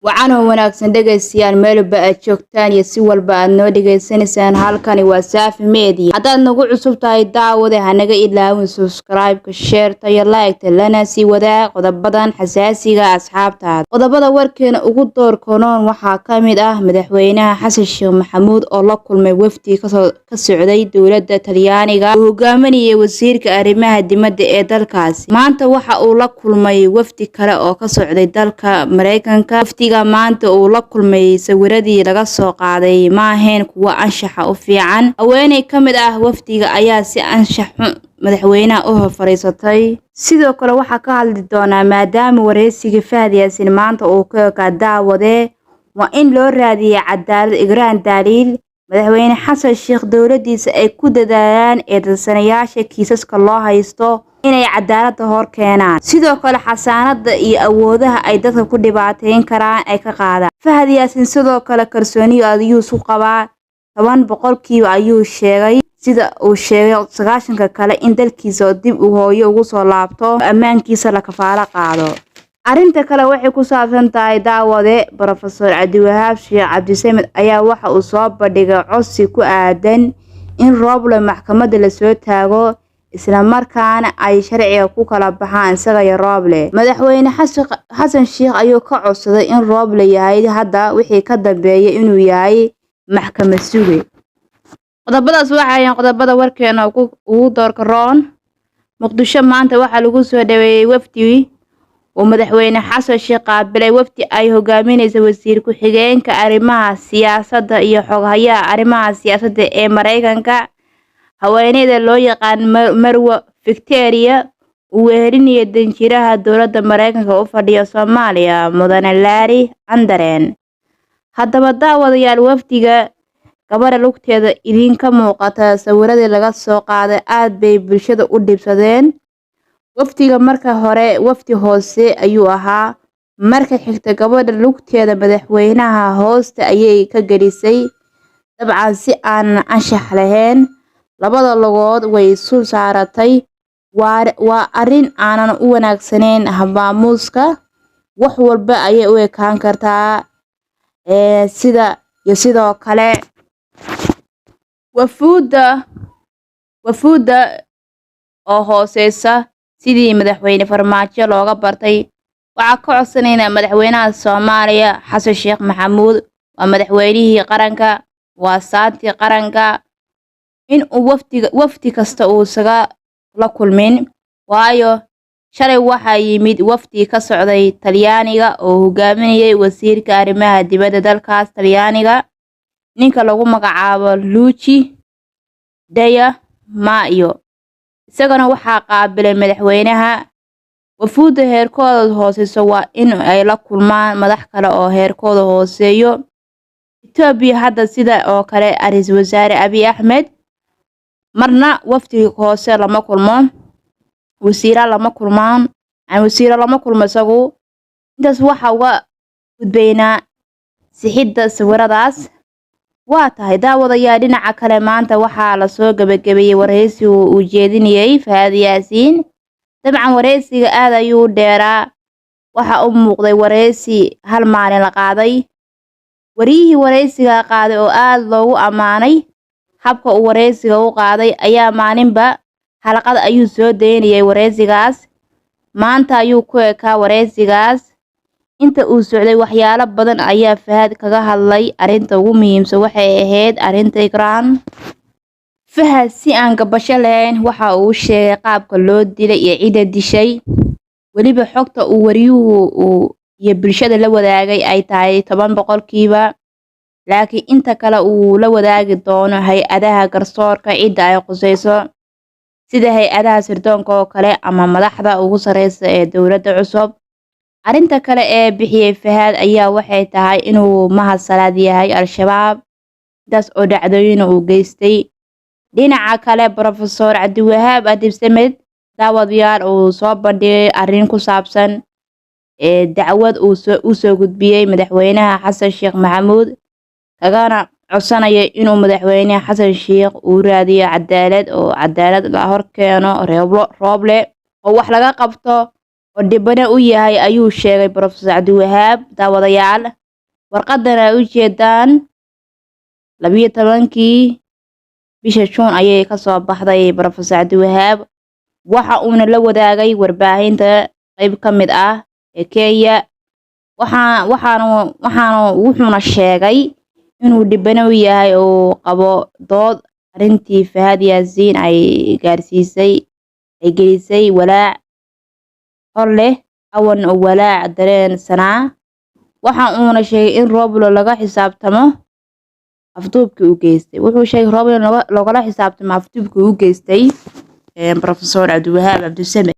Waxaan wanaagsan dhageystayaal meelba aad joogtaan iyo si walba aad noo dhageysanaysaan halkani waa Safi Media. Haddaad nagu cusub tahay daawade hanaga ilaawin subscribe-ka, share-ta iyo like-ta lana sii wadaag qodobadan xasaasiga asxaabtaada. Qodobada warkeena ugu door koonoon waxaa ka mid ah madaxweynaha Xasan Sheekh Maxamuud oo la kulmay wafdi ka socday dowladda Talyaaniga oo hogaaminayay wasiirka arrimaha dibadda ee dalkaasi. Maanta waxa uu la kulmay wafdi kale oo ka socday dalka Mareykanka. Maanta uu la kulmay sawiradii laga soo qaaday ma ahayn kuwa anshaxa u fiican. Haweeney ka mid ah wafdiga ayaa si anshax xun madaxweynaha u fariisatay. Sidoo kale waxaa ka hadli doonaa maadaama wareysiga Fahad Yaasin maanta uu ka daawade waa in loo raadiyo cadaalad Igraan Daliil. Madaxweyne Xasan Sheekh dowladiisa ay ku dadaalaan eedaysanayaasha kiisaska loo haysto inay cadaaladda hor keenaan. Sidoo kale xasaanada iyo awoodaha ay dadka ku dhibaateyn karaan ay ka qaadaan. Fahad Yaasin sidoo kale kalsooni ayuu isku qabaa 10% ayuu sheegay sida uu sheegay 90 kale in dalkiisa dib u hooyo ugu soo laabto ammaankiisa la kafaalo qaado. Arinta kale waxay ku saabsan tahay daawade Professor Cabdiwahaab Sheekh Cabdisamed ayaa waxa uu soo bandhigay codsi ku aadan in Roble maxkamadda la soo taago isla markaana ay sharciga ku kala baxaan isaga iyo Roble. Madaxweyne Xasan Sheekh ayuu ka codsaday in Roble yahay hadda wixii ka dambeeyay inuu yahay maxkamad suge. Qodobadaas waxay qodobada warkeena ugu door karoon. Muqdisho maanta waxa lagu soo dhaweeyay wafdi oo madaxweyne Xasan Sheekh qaabilay wafdi ay hogaaminayso wasiir ku xigeenka arrimaha siyaasadda iyo xoghayaha arrimaha siyaasadda ee Mareykanka. Haweeneyda loo yaqaan Marwo Victoria uu weerariyay danjiraha dowladda Mareykanka u fadhiya Soomaaliya Mudane Larry Andaren. Haddaba daawadayaal wafdiga gabadha lugteeda idinka muuqata sawiradii laga soo qaaday aad bay bulshada u dhibsadeen. Wafdiga marka hore wafdi hoose ayuu ahaa, marka xigta gabadha lugteeda madaxweynaha hoosta ayay ka gelisay dabcan si aan anshax lahayn. Labada lugood way sul saaratay. waa arin aanan u wanaagsaneyn habaamuuska. Wax walba ayay u ekaan kartaa sidoo kale wafuuda oo hooseysa sidii madaxweyne Farmaajo looga bartay. Waxaa ka codsanaynaa madaxweynaha Soomaaliya Xasan Sheekh Maxamuud waa madaxweynihii qaranka, waa saantii qaranka, in uu wafdi kasta uu isaga la kulmin. Waayo shalay waxaa yimid wafdi ka socday Talyaaniga oo hogaaminayay wasiirka arrimaha dibadda dalkaas Talyaaniga ninka lagu magacaabo Luigi Di Maio. isagana waxaa qaabilay madaxweynaha. Wafuudda heerkooda hooseyso waa in ay la kulmaan madax kale oo heerkooda hooseeyo. Itoobiya hadda sida oo kale Ra'iisul Wasaare Abiy Ahmed marna wafdi hoose lama kulmo, wasiiro lama kulmaan, wasiiro lama kulmo isagu. Intaas waxa uga gudbaynaa sixidda sawiradaas. waa tahay daawadayaal dhinaca kale maanta waxaa la soo gabagabeeyay wareysi uu jeedinayay Fahad Yaasin. dabcan wareysiga aad ayuu dheeraa. waxa uu muuqday wareysi hal maalin la qaaday. wariyihii wareysiga qaaday oo aad loogu amaanay habka uu wareysiga u qaaday ayaa maalinba xalaqad ayuu soo deynayay wareysigaas. maanta ayuu ku ekaa wareysigaas. inta uu socday waxyaalo badan ayaa Fahad kaga hadlay. arinta ugu muhiimsan waxay ahayd arinta Igraan. Fahad si aan gabasho lahayn waxa uu sheegay qaabka loo dilay iyo cidda dishay. weliba xogta uu wariyuhu iyo bulshada la wadaagay ay tahay 10%, laakiin inta kale uu la wadaagi doono hay-adaha garsoorka cidda ay qusayso sida hay-adaha sirdoonka oo kale ama madaxda ugu sareysa ee dowladda cusub. arinta kale ee bixiyay Fahad ayaa waxay tahay inuu mahadsanid yahay Al-Shabaab taas oo dhacdooyin uu geystay. dhinaca kale Professor Cabdiwahaab Cabdisamed daawadayaal uu soo bandhigay arin ku saabsan dacwad uu soo gudbiyay madaxweynaha Xasan Sheekh Maxamuud kagana codsanaya inuu madaxweynaha Xasan Sheekh uu raadiyo cadaalad oo cadaalad la hor keeno Roble oo wax laga qabto oo dhibana u yahay ayuu sheegay Professor Cabdiwahaab. Daawadayaal, warqadan ay u jeedaan 12kii bisha June ayay ka soo baxday Professor Cabdiwahaab. Waxa uuna la wadaagay warbaahinta qayb ka mid ah ee Kenya. wuxuuna sheegay inuu dhibana u yahay oo qabo dood arrintii Fahad Yaasiin ay gelisay walaac hor leh awan oo walaac dareen sanaa. Waxa uuna sheegay in Roble laga xisaabtamo afduubkii uu geystay. Wuxuu sheegay Roble lagala xisaabtamo afduubkii uu geystay Professor Cabdiwahaab Cabdisamed.